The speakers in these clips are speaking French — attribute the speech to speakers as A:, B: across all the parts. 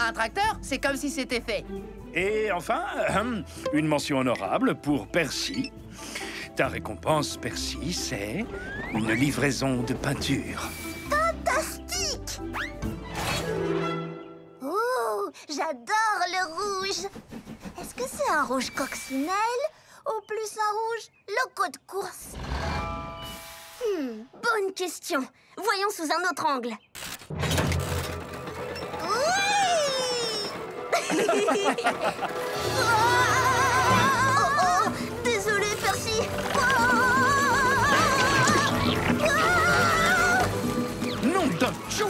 A: un tracteur, c'est comme si c'était fait.
B: Et enfin, une mention honorable pour Percy. Ta récompense, Percy, c'est une livraison de peinture.
C: Fantastique! Oh, j'adore le rouge. Est-ce que c'est un rouge coccinelle ou plus un rouge loco de course?
D: Bonne question. Voyons sous un autre angle.
C: Oh, désolé, Percy.
B: Nom d'un chou!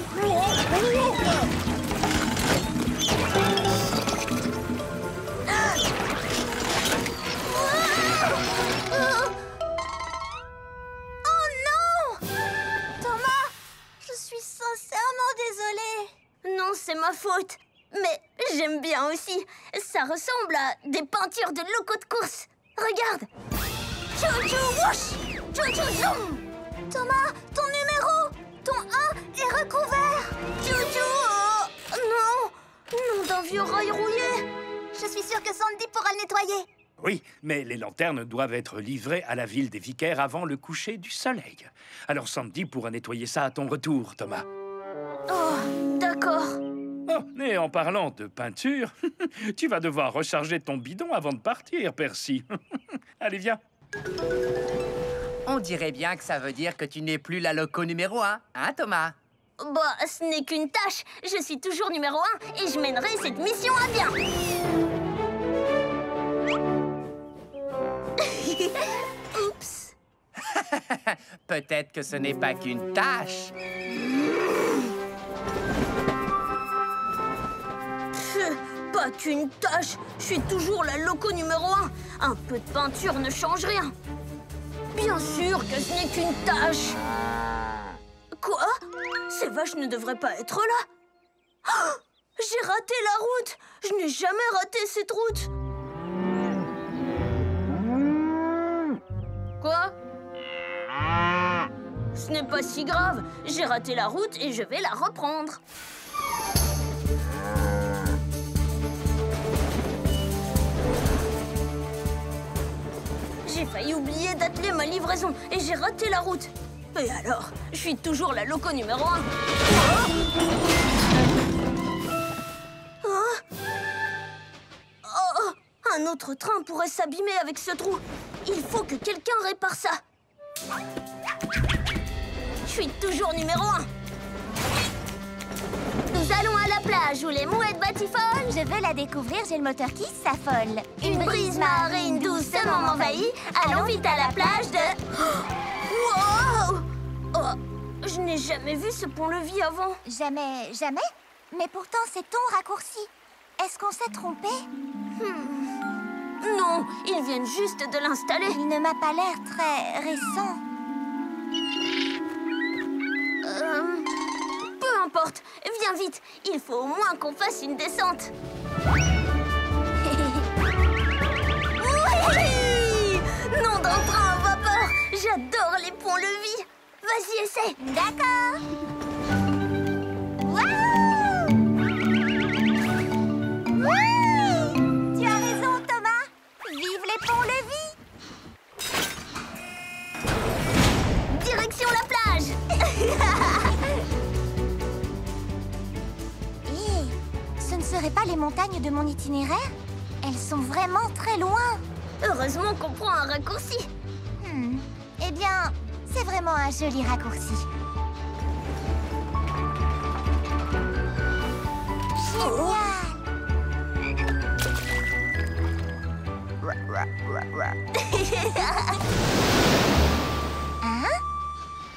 D: Non, c'est ma faute. Mais j'aime bien aussi. Ça ressemble à des peintures de locaux de course. Regarde. Chou-chou whoosh, chou-chou zoom.
C: Thomas, ton numéro, ton 1 est recouvert.
D: Chou-chou, non. Nom d'un vieux rail rouillé.
C: Je suis sûre que Sandy pourra le nettoyer.
B: Oui, mais les lanternes doivent être livrées à la ville des Vicaires avant le coucher du soleil. Alors Sandy pourra nettoyer ça à ton retour, Thomas.
D: Oh, d'accord.
B: Oh, et en parlant de peinture, tu vas devoir recharger ton bidon avant de partir, Percy. Allez, viens.
A: On dirait bien que ça veut dire que tu n'es plus la loco numéro 1, hein, Thomas?
D: Bah, ce n'est qu'une tâche. Je suis toujours numéro 1 et je mènerai cette mission à bien. Oups.
A: Peut-être que ce n'est pas qu'une tâche.
D: Pas qu'une tâche. Je suis toujours la loco numéro 1. Un peu de peinture ne change rien. Bien sûr que ce n'est qu'une tâche. Quoi? Ces vaches ne devraient pas être là. Oh, j'ai raté la route. Je n'ai jamais raté cette route. Quoi? Ce n'est pas si grave. J'ai raté la route et je vais la reprendre. J'ai failli oublier d'atteler ma livraison et j'ai raté la route. Et alors, je suis toujours la loco numéro 1. Oh, un autre train pourrait s'abîmer avec ce trou. Il faut que quelqu'un répare ça. Je suis toujours numéro 1.
C: Nous allons à la plage où les mouettes batifolent. Je veux la découvrir, j'ai le moteur qui s'affole.
D: Une brise marine doucement m'envahit. Allons vite à la plage de... Wow! Oh, je n'ai jamais vu ce pont-levis avant.
C: Jamais, jamais? Mais pourtant, c'est ton raccourci. Est-ce qu'on s'est trompé?
D: Non, ils viennent juste de l'installer.
C: Il ne m'a pas l'air très récent.
D: Peu importe, viens vite. Il faut au moins qu'on fasse une descente. Oui! Nom d'un train à vapeur. J'adore les ponts-levis. Vas-y, essaie.
C: D'accord. Oui! Tu as raison, Thomas. Vive les ponts-levis.
D: Direction la plage.
C: Ce ne seraient pas les montagnes de mon itinéraire? Elles sont vraiment très loin.
D: Heureusement qu'on prend un raccourci.
C: Eh bien, c'est vraiment un joli raccourci. Génial! Hein?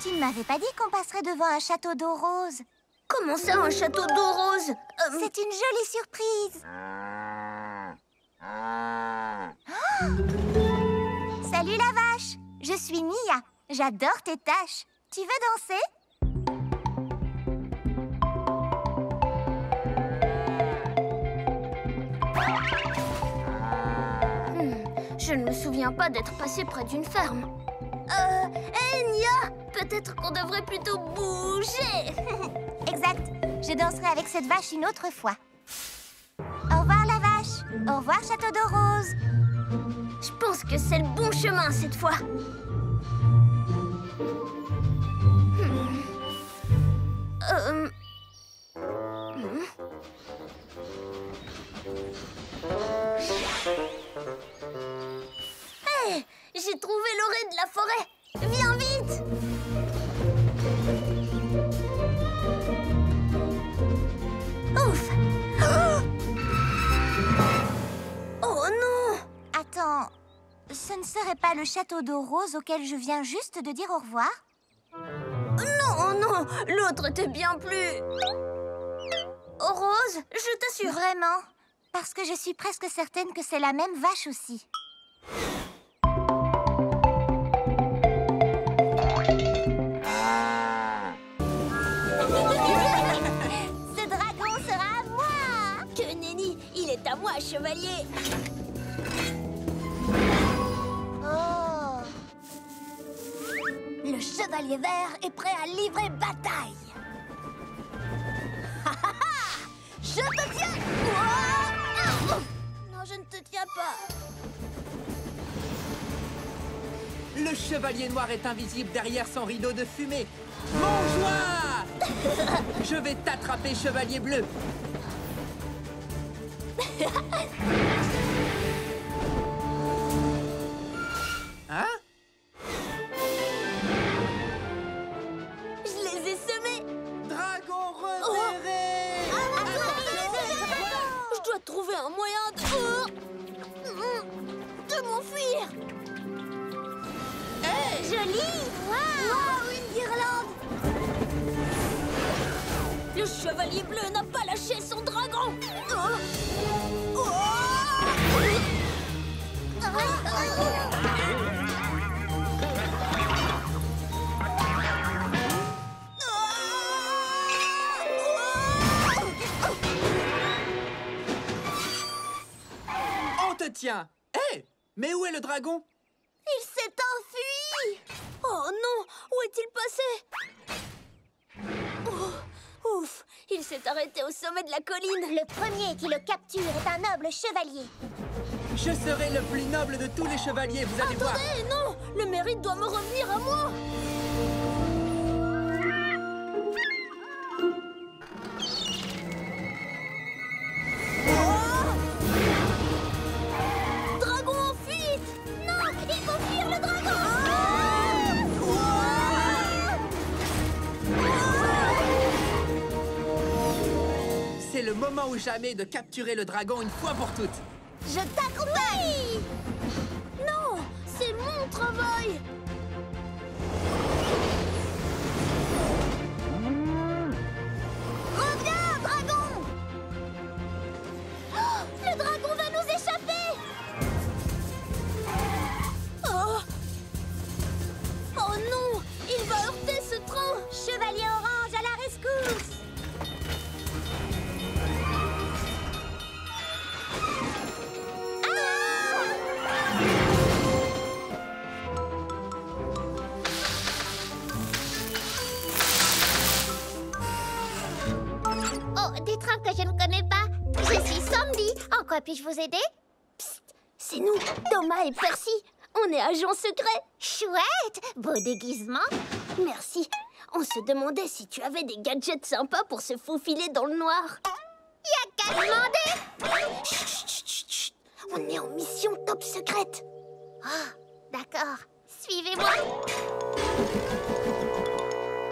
C: Tu ne m'avais pas dit qu'on passerait devant un château d'eau rose.
D: Comment ça, un château d'eau rose?
C: C'est une jolie surprise. Oh! Salut la vache, je suis Mia. J'adore tes tâches. Tu veux danser?
D: Je ne me souviens pas d'être passé près d'une ferme. Hé, Nia, peut-être qu'on devrait plutôt bouger.
C: Exact. Je danserai avec cette vache une autre fois. Au revoir, Château d'Eau Rose.
D: Je pense que c'est le bon chemin cette fois. Hey, j'ai trouvé l'orée de la forêt. Viens vite. Ouf. Oh non.
C: Attends, ce ne serait pas le Château d'Eau Rose auquel je viens juste de dire au revoir?
D: Non, non, l'autre était bien plus... rose, je t'assure.
C: Vraiment? Parce que je suis presque certaine que c'est la même vache aussi. Ce dragon sera à moi!
D: Que nenni, il est à moi, chevalier.
C: Oh!
D: Le chevalier vert est prêt à livrer bataille. Je te tiens. Non, je ne te tiens pas.
A: Le chevalier noir est invisible derrière son rideau de fumée. Mange-moi! Je vais t'attraper, chevalier bleu. Hein?
D: Je les ai semés.
A: Dragon repéré!
D: Je dois trouver un moyen de m'enfuir.
C: Joli!
D: Wow, une guirlande. Le chevalier bleu n'a pas lâché son dragon.
A: On te tient! Hé! Mais où est le dragon?
D: Il s'est enfui. Oh non, où est-il passé? Oh, ouf, il s'est arrêté au sommet de la colline.
C: Le premier qui le capture est un noble chevalier.
A: Je serai le plus noble de tous les chevaliers, vous allez voir.
D: Attendez, non, le mérite doit me revenir à moi. Dragon en fuite. Non, il faut fuir le dragon.
A: C'est le moment ou jamais de capturer le dragon une fois pour toutes.
C: Je t'accompagne!
D: Non, c'est mon travail.
C: Reviens, dragon!
D: Oh, le dragon va nous échapper. Oh. Oh non, il va heurter ce train.
C: Chevalier orange à la rescousse! Oh, des trains que je ne connais pas. Je suis Sandy. En quoi puis-je vous aider?
D: Psst, c'est nous, Thomas et Percy. On est agents secrets.
C: Chouette! Beau déguisement.
D: Merci. On se demandait si tu avais des gadgets sympas pour se faufiler dans le noir.
C: Y'a qu'à demander!
D: Chut, chut, chut, chut. On est en mission top secrète.
C: Ah, d'accord. Suivez-moi.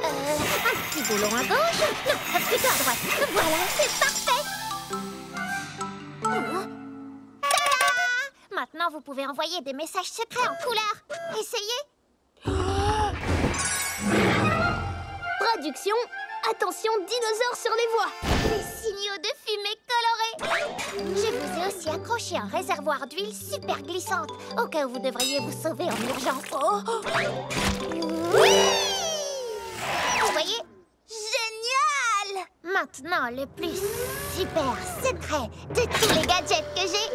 C: Un petit boulon à gauche. Non, plutôt à droite. Voilà, c'est parfait. Tada! Maintenant, vous pouvez envoyer des messages secrets en couleur. Essayez.
D: Traduction, attention, dinosaures sur les voies.
C: Des signaux de fumée colorés. Je vous ai aussi accroché un réservoir d'huile super glissante, au cas où vous devriez vous sauver en urgence.
D: Oh,
C: Oui! Vous voyez?
D: génial!
C: Maintenant, le plus super secret de tous les gadgets que j'ai.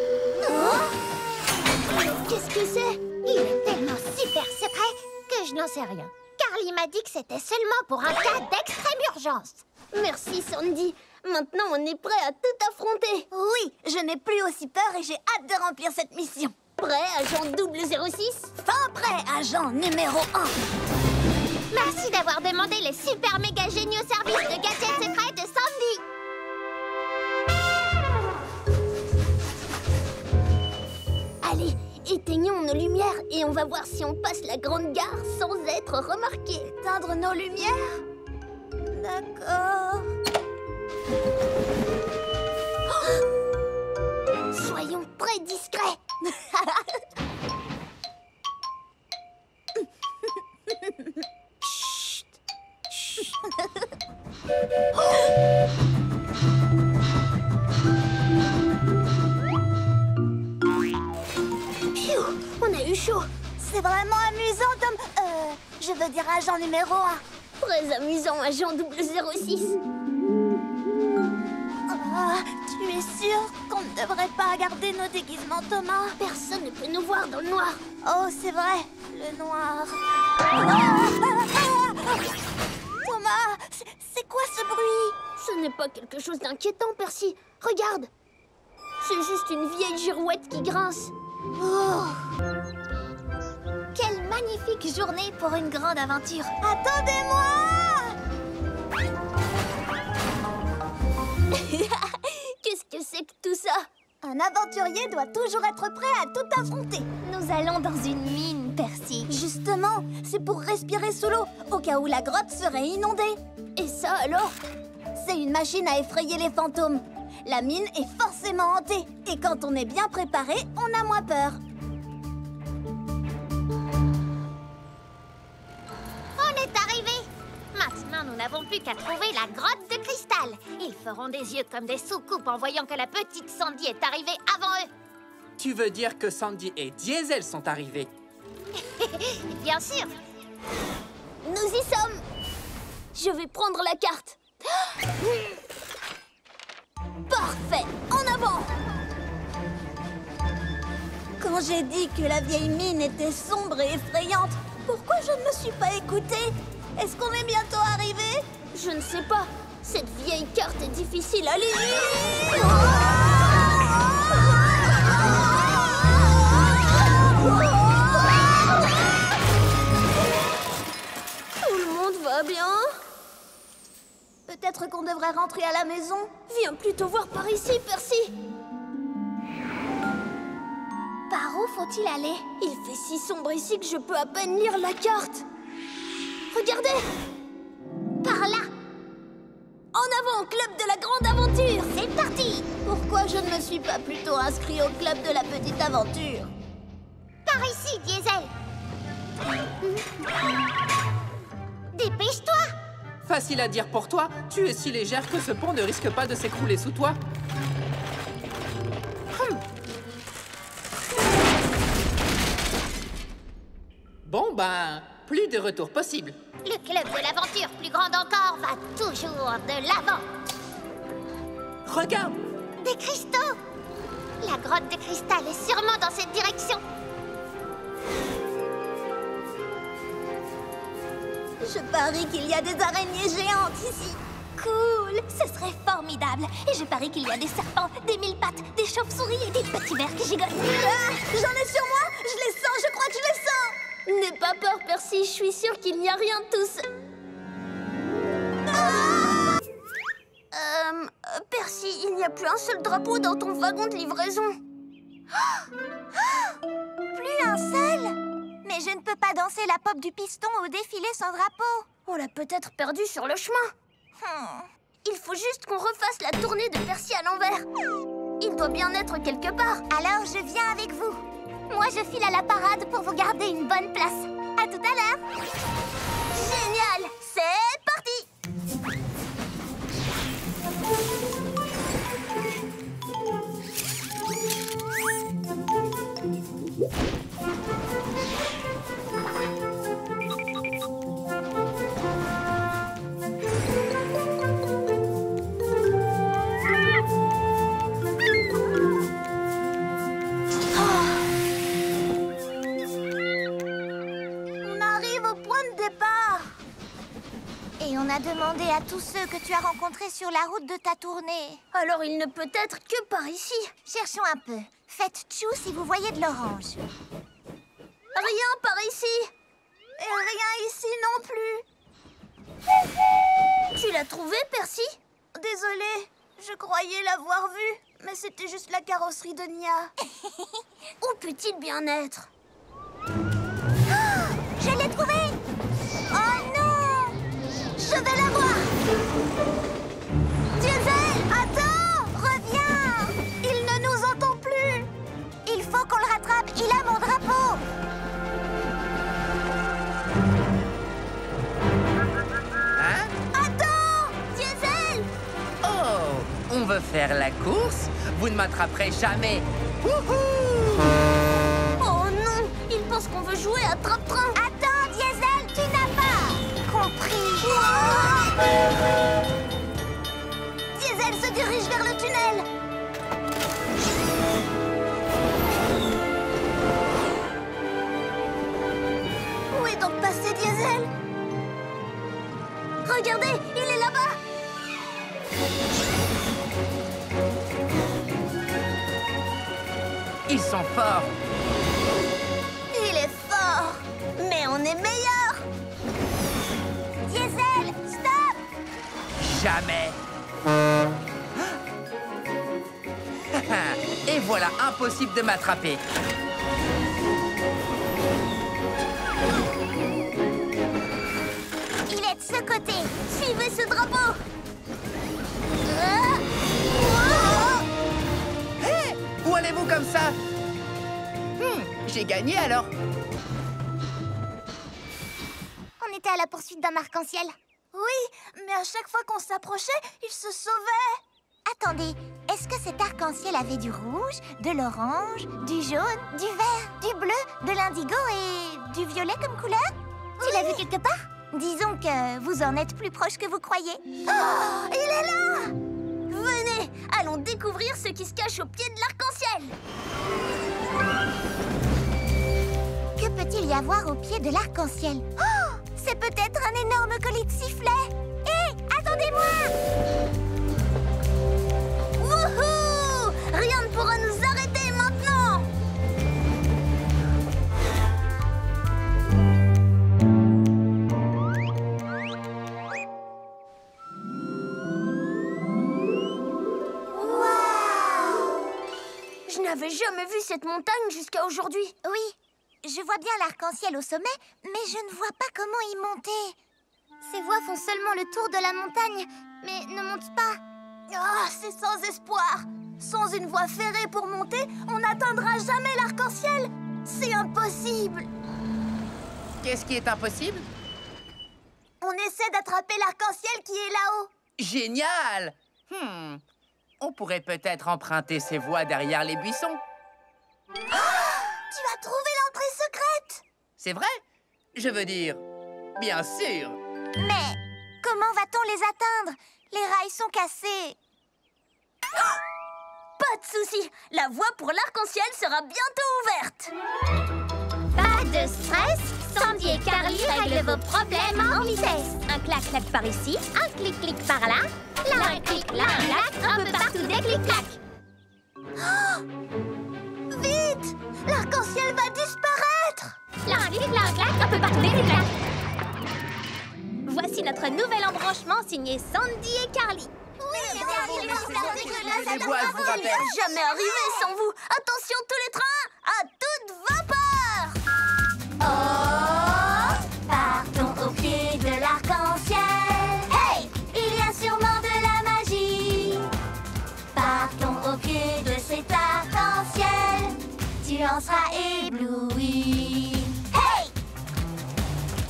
D: Qu'est-ce que c'est?
C: Il est tellement super secret que je n'en sais rien. Carly m'a dit que c'était seulement pour un cas d'extrême urgence.
D: Merci, Sandy. Maintenant, on est prêt à tout affronter.
C: Oui, je n'ai plus aussi peur et j'ai hâte de remplir cette mission.
D: Prêt, agent 006?
C: Fin prêt, agent numéro 1.
E: Merci d'avoir demandé les super méga géniaux services de gadgets secrets de Sandy.
D: Allez, éteignons nos lumières et on va voir si on passe la grande gare sans être remarqué.
C: Éteindre nos lumières? D'accord.
D: Soyons très discrets.
C: Chut. Chut.
D: Phew, on a eu chaud.
C: C'est vraiment amusant, Tom. Je veux dire agent numéro 1.
D: Très amusant, agent 006.
C: Tu es sûr qu'on ne devrait pas garder nos déguisements, Thomas?
D: Personne ne peut nous voir dans le noir.
C: Oh, c'est vrai, le noir. Thomas, c'est quoi ce bruit?
D: Ce n'est pas quelque chose d'inquiétant, Percy. Regarde. C'est juste une vieille girouette qui grince.
C: Oh.
E: Quelle magnifique journée pour une grande aventure.
C: Attendez-moi!
D: Qu'est-ce que c'est que tout ça?
C: Un aventurier doit toujours être prêt à tout affronter.
E: Nous allons dans une mine, Percy.
C: Justement, c'est pour respirer sous l'eau, au cas où la grotte serait inondée.
D: Et ça alors?
C: C'est une machine à effrayer les fantômes. La mine est forcément hantée. Et quand on est bien préparé, on a moins peur.
E: On est arrivé. Maintenant, nous n'avons plus qu'à trouver la grotte de cristal. Ils feront des yeux comme des soucoupes en voyant que la petite Sandy est arrivée avant eux.
A: Tu veux dire que Sandy et Diesel sont arrivés?
E: Bien sûr.
D: Nous y sommes. Je vais prendre la carte. Parfait. En avant.
C: Quand j'ai dit que la vieille mine était sombre et effrayante, pourquoi je ne me suis pas écoutée? Est-ce qu'on est bientôt arrivé?
D: Je ne sais pas. Cette vieille carte est difficile à lire. Tout le monde va bien?
C: Peut-être qu'on devrait rentrer à la maison.
D: Viens plutôt voir par ici, Percy.
C: Par où faut-il aller?
D: Il fait si sombre ici que je peux à peine lire la carte. Regardez!
E: Par là.
D: En avant, club de la grande aventure!
E: C'est parti.
C: Pourquoi je ne me suis pas plutôt inscrit au club de la petite aventure?
E: Par ici, Diesel. Dépêche-toi.
A: Facile à dire pour toi, tu es si légère que ce pont ne risque pas de s'écrouler sous toi. Bon ben, plus de retour possible.
E: Le club de l'aventure, plus grande encore, va toujours de l'avant.
A: Regarde!
E: Des cristaux. La grotte de cristal est sûrement dans cette direction.
C: Je parie qu'il y a des araignées géantes ici.
E: Cool, ce serait formidable. Et je parie qu'il y a des serpents, des mille pattes, des chauves-souris et des petits vers qui gigotent.
C: Ah, j'en ai sur moi. Je les sens, je crois que je les sens.
D: N'aie pas peur, Percy. Je suis sûre qu'il n'y a rien de tout ça. Percy, il n'y a plus un seul drapeau dans ton wagon de livraison.
C: Plus un seul? Mais je ne peux pas danser la pop du piston au défilé sans drapeau.
D: On l'a peut-être perdu sur le chemin. Il faut juste qu'on refasse la tournée de Percy à l'envers. Il doit bien être quelque part.
C: Alors je viens avec vous. Moi je file à la parade pour vous garder une bonne place. À tout à l'heure.
D: Génial! C'est parti!
C: On arrive au point de départ. à tous ceux que tu as rencontrés sur la route de ta tournée.
D: Alors il ne peut être que par ici.
C: Cherchons un peu. Faites tchou si vous voyez de l'orange.
D: Rien par ici.
C: Et rien ici non plus.
D: Tu l'as trouvé, Percy?
C: Désolée, je croyais l'avoir vue, mais c'était juste la carrosserie de Nia.
D: Où peut-il bien être?
C: Je l'ai trouvée! Oh non! Je vais la voir! Diesel, attends! Reviens! Il ne nous entend plus! Il faut qu'on le rattrape, il a mon drapeau!
A: Hein?
C: Attends! Diesel!
A: Oh, on veut faire la course? Vous ne m'attraperez jamais. Wouhou!
D: Oh non! Il pense qu'on veut jouer à trappe-train.
C: Attends, Diesel, tu n'as pas compris! Diesel se dirige vers le tunnel! Où est donc passé Diesel?
D: Regardez, il est là-bas.
A: Ils sont forts.
C: Il est fort!
D: Mais on est meilleurs.
C: Diesel, stop!
A: Jamais. Et voilà, impossible de m'attraper.
C: Il est de ce côté!
D: Suivez ce drapeau.
A: Hé! Où allez-vous comme ça? J'ai gagné alors.
C: On était à la poursuite d'un arc-en-ciel. Oui, mais à chaque fois qu'on s'approchait, il se sauvait. Attendez, est-ce que cet arc-en-ciel avait du rouge, de l'orange, du jaune, du vert, du bleu, de l'indigo et du violet comme couleur? Tu l'as vu quelque part? Disons que vous en êtes plus proche que vous croyez. Oh, il est là!
D: Venez, allons découvrir ce qui se cache au pied de l'arc-en-ciel.
C: Que peut-il y avoir au pied de l'arc-en-ciel? Oh, c'est peut-être un énorme colis de sifflets. Hé, attendez-moi!
D: Wouhou! Rien ne pourra nous arrêter maintenant. Je n'avais jamais vu cette montagne jusqu'à aujourd'hui.
C: Oui, je vois bien l'arc-en-ciel au sommet, mais je ne vois pas comment y monter. Ces voies font seulement le tour de la montagne, mais ne montent pas. Ah, c'est sans espoir. Sans une voie ferrée pour monter, on n'atteindra jamais l'arc-en-ciel. C'est impossible.
A: Qu'est-ce qui est impossible?
C: On essaie d'attraper l'arc-en-ciel qui est là-haut.
A: Génial! On pourrait peut-être emprunter ces voies derrière les buissons.
C: Tu as trouvé l'entrée secrète.
A: C'est vrai? Je veux dire, bien sûr.
C: Mais comment va-t-on les atteindre? Les rails sont cassés.
D: Pas de souci, la voie pour l'arc-en-ciel sera bientôt ouverte.
E: Pas de stress, Sandy et Carly règlent vos problèmes en vitesse. Un clac-clac par ici, un clic-clic par là. Là un clic, là un clac, un peu partout des clics-clacs.
C: Vite! L'arc-en-ciel va disparaître.
E: Là un clic, là un clac, un peu partout des clics-clacs. Voici notre nouvel embranchement signé Sandy et Carly.
A: Les voies vous
D: Elle n'est
A: rappellent.
D: jamais arrivée sans vous. Attention tous les trains, à toute vapeur.
C: Oh, partons au pied de l'arc-en-ciel. Hey, il y a sûrement de la magie. Partons au pied de cet arc-en-ciel. Tu en seras ébloui. Hey,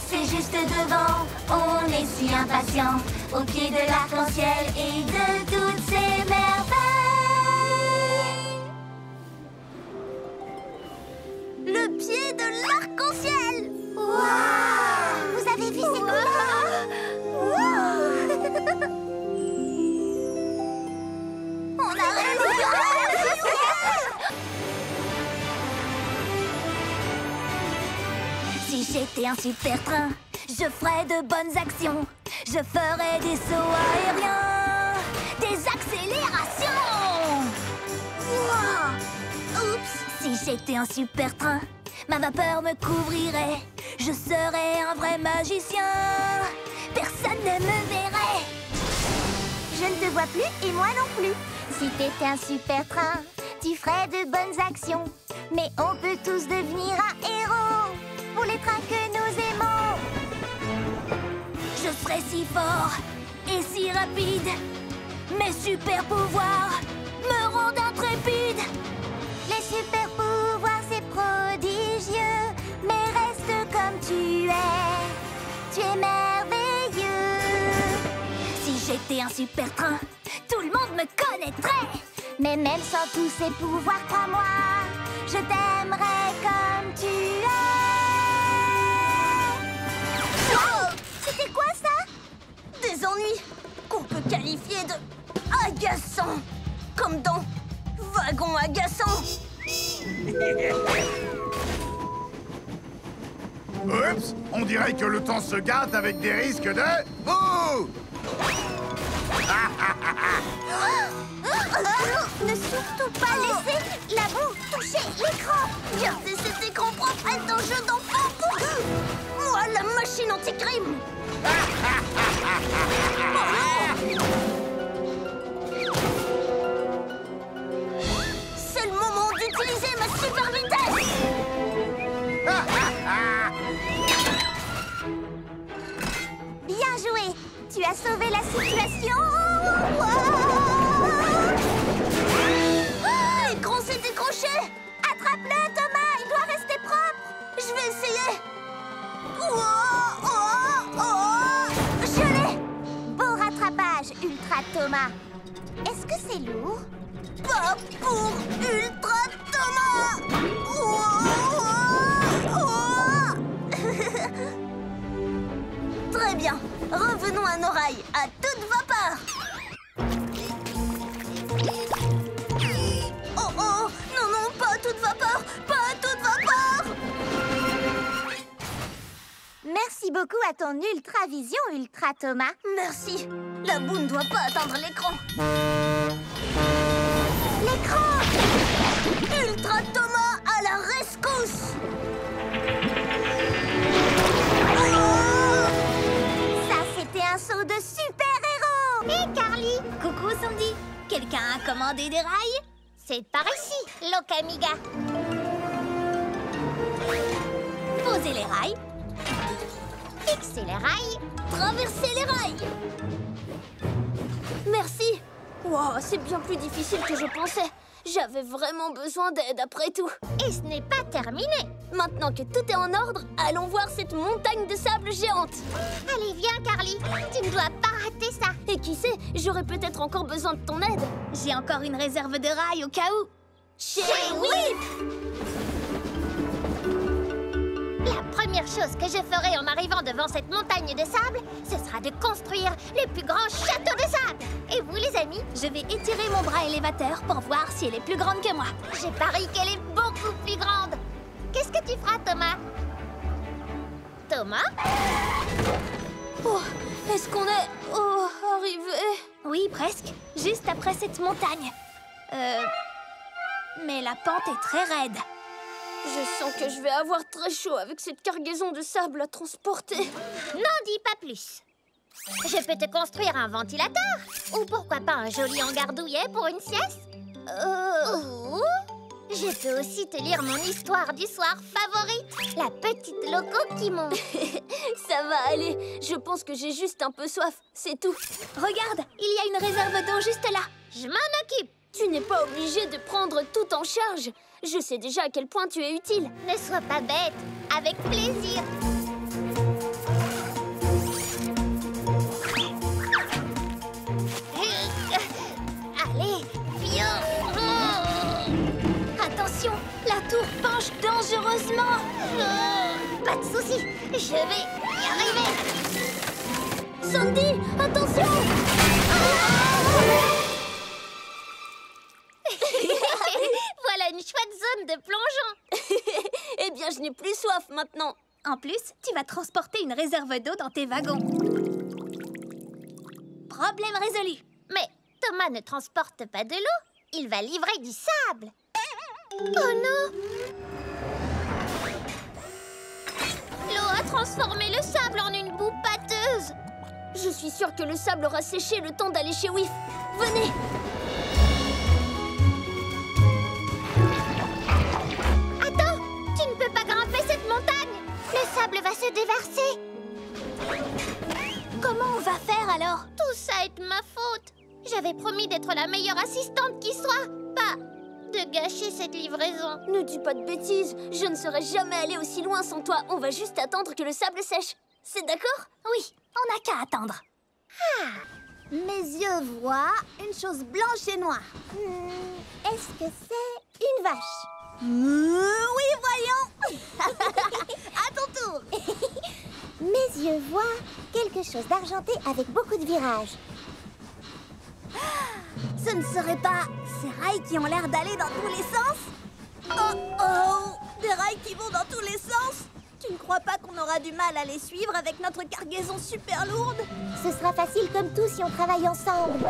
C: c'est juste devant, on est si impatient. Au pied de l'arc-en-ciel et de toutes ses merveilles.
D: Le pied de l'arc-en-ciel.
C: Waouh! Vous avez vu ces couleurs? On a réussi! Si j'étais un super train, je ferais de bonnes actions. Je ferais des sauts aériens, des accélérations. Wow. Oups, si j'étais un super train, ma vapeur me couvrirait. Je serais un vrai magicien, personne ne me verrait.
E: Je ne te vois plus et moi non plus. Si t'étais un super train, tu ferais de bonnes actions. Mais on peut tous devenir un héros pour les trains que nous aimons.
C: Je serais si fort et si rapide. Mes super pouvoirs me rendent intrépide.
E: Les super pouvoirs, c'est prodigieux. Mais reste comme tu es. Tu es merveilleux.
C: Si j'étais un super train, tout le monde me connaîtrait.
E: Mais même sans tous ces pouvoirs, crois-moi, je t'aimerais comme tu es.
D: Oh, c'était quoi ça? Des ennuis qu'on peut qualifier de agaçants. Comme dans Wagon agaçant.
F: Oups, on dirait que le temps se gâte avec des risques de... Oh!
E: Ne surtout pas laisser la boue toucher l'écran.
D: Gardez cet écran propre est un jeu d'enfant pour... Moi, la machine anti-crime. C'est le moment d'utiliser ma super vitesse.
E: Bien joué. Tu as sauvé la situation.
D: L'écran s'est décroché.
E: Attrape-le, Thomas. Il doit rester propre.
D: Je vais essayer. Je l'ai.
E: Beau rattrapage, Ultra Thomas. Est-ce que c'est lourd?
D: Pas pour Ultra Thomas. Très bien. Revenons à nos rails, à toute vapeur. Oh oh, non, non, pas à toute vapeur, pas à toute vapeur.
E: Merci beaucoup à ton Ultra Vision, Ultra Thomas.
D: Merci. La boue ne doit pas atteindre l'écran.
E: L'écran!
D: Ultra Thomas à la rescousse.
E: Ça, c'était un saut de super-héros! Hé, Carly!
D: Coucou Sandy. Quelqu'un a commandé des rails?
E: C'est par ici, Locamiga.
D: Posez les rails,
E: Fixez les rails.
D: traversez les rails. Merci. Wow, c'est bien plus difficile que je pensais. J'avais vraiment besoin d'aide après tout.
E: Et ce n'est pas terminé.
D: Maintenant que tout est en ordre, allons voir cette montagne de sable géante.
E: Allez, viens, Carly. Tu ne dois pas rater ça.
D: Et qui sait, j'aurais peut-être encore besoin de ton aide. J'ai encore une réserve de rails au cas où. Chez Whip!
E: La première chose que je ferai en arrivant devant cette montagne de sable, ce sera de construire le plus grand château de sable. Et vous, les amis?
D: Je vais étirer mon bras élévateur pour voir si elle est plus grande que moi.
E: Je parie qu'elle est beaucoup plus grande. Qu'est-ce que tu feras, Thomas? Thomas?
D: Oh, est-ce qu'on est arrivé? Oui, presque. Juste après cette montagne. Mais la pente est très raide. Je sens que je vais avoir très chaud avec cette cargaison de sable à transporter.
E: N'en dis pas plus. Je peux te construire un ventilateur. Ou pourquoi pas un joli hangar douillet pour une sieste. Ou je peux aussi te lire mon histoire du soir favorite. La petite loco qui monte.
D: Ça va aller. Je pense que j'ai juste un peu soif, c'est tout. Regarde, il y a une réserve d'eau juste là.
E: Je m'en occupe.
D: Tu n'es pas obligé de prendre tout en charge. Je sais déjà à quel point tu es utile.
E: Ne sois pas bête. Avec plaisir. Allez, viens.
D: Attention, la tour penche dangereusement.
E: Pas de souci, je vais y arriver.
D: Sandy, attention.
E: Voilà une chouette zone de plongeon.
D: Eh bien, je n'ai plus soif maintenant.
E: En plus, tu vas transporter une réserve d'eau dans tes wagons. Problème résolu. Mais Thomas ne transporte pas de l'eau. Il va livrer du sable. Oh non! L'eau a transformé le sable en une boue pâteuse.
D: Je suis sûre que le sable aura séché le temps d'aller chez Whiff. Venez!
E: Attends! Tu ne peux pas grimper cette montagne! Le sable va se déverser. Comment on va faire alors? Tout ça est de ma faute. J'avais promis d'être la meilleure assistante qui soit, pas de gâcher cette livraison.
D: Ne dis pas de bêtises. Je ne serais jamais allée aussi loin sans toi. On va juste attendre que le sable sèche. C'est d'accord?
E: Oui, on n'a qu'à attendre. Ah! Mes yeux voient une chose blanche et noire. Est-ce que c'est une vache? Oui, voyons. À ton tour. Mes yeux voient quelque chose d'argenté avec beaucoup de virages. Ce ne serait pas ces rails qui ont l'air d'aller dans tous les sens? Oh oh! Des rails qui vont dans tous les sens? Tu ne crois pas qu'on aura du mal à les suivre avec notre cargaison super lourde? Ce sera facile comme tout si on travaille ensemble.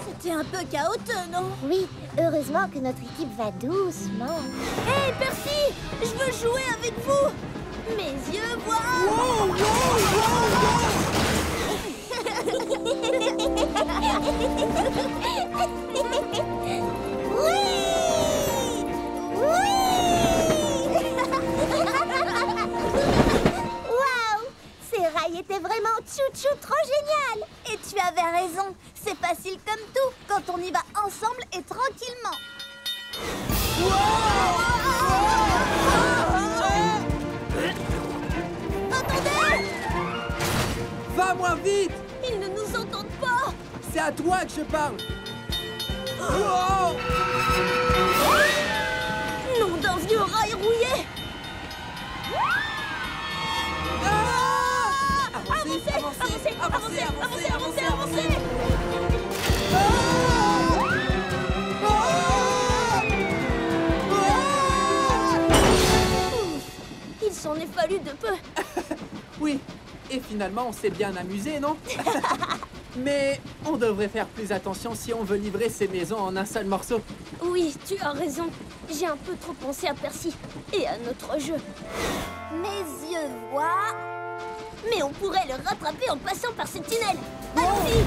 E: C'était un peu chaotique, non? Oui, heureusement que notre équipe va doucement.
D: Hé, Percy! Je veux jouer avec vous! Mes yeux voient...
E: Oui! Oui! Waouh! Ces rails étaient vraiment tchou-tchou trop génial! Et tu avais raison, c'est facile comme tout quand on y va ensemble et tranquillement. Attendez!
G: Va moins vite!
D: Ils ne nous entendent pas!
G: C'est à toi que je parle!
D: Nom d'un vieux rail rouillé!
G: Avancez, avancez!
D: Il s'en est fallu de peu.
G: Oui, et finalement on s'est bien amusé, non? Mais on devrait faire plus attention si on veut livrer ces maisons en un seul morceau.
D: Oui, tu as raison. J'ai un peu trop pensé à Percy et à notre jeu.
E: Mes yeux voient.
D: Mais on pourrait le rattraper en passant par ce tunnel. Allons-y!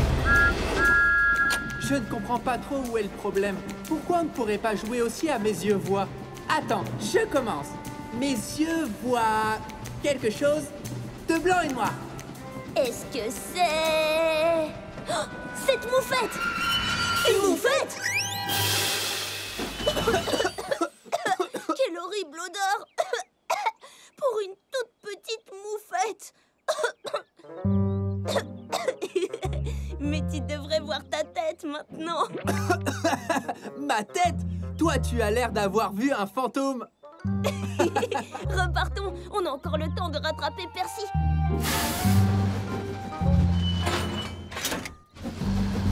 G: Je ne comprends pas trop où est le problème. Pourquoi on ne pourrait pas jouer aussi à mes yeux voient? Attends, je commence. Mes yeux voient quelque chose de blanc et noir.
D: Est-ce que c'est... Oh, cette moufette! Une moufette? Quelle horrible odeur! Pour une toute petite moufette! Mais tu devrais voir ta tête maintenant!
G: Ma tête? Toi, tu as l'air d'avoir vu un fantôme.
D: Repartons, on a encore le temps de rattraper Percy.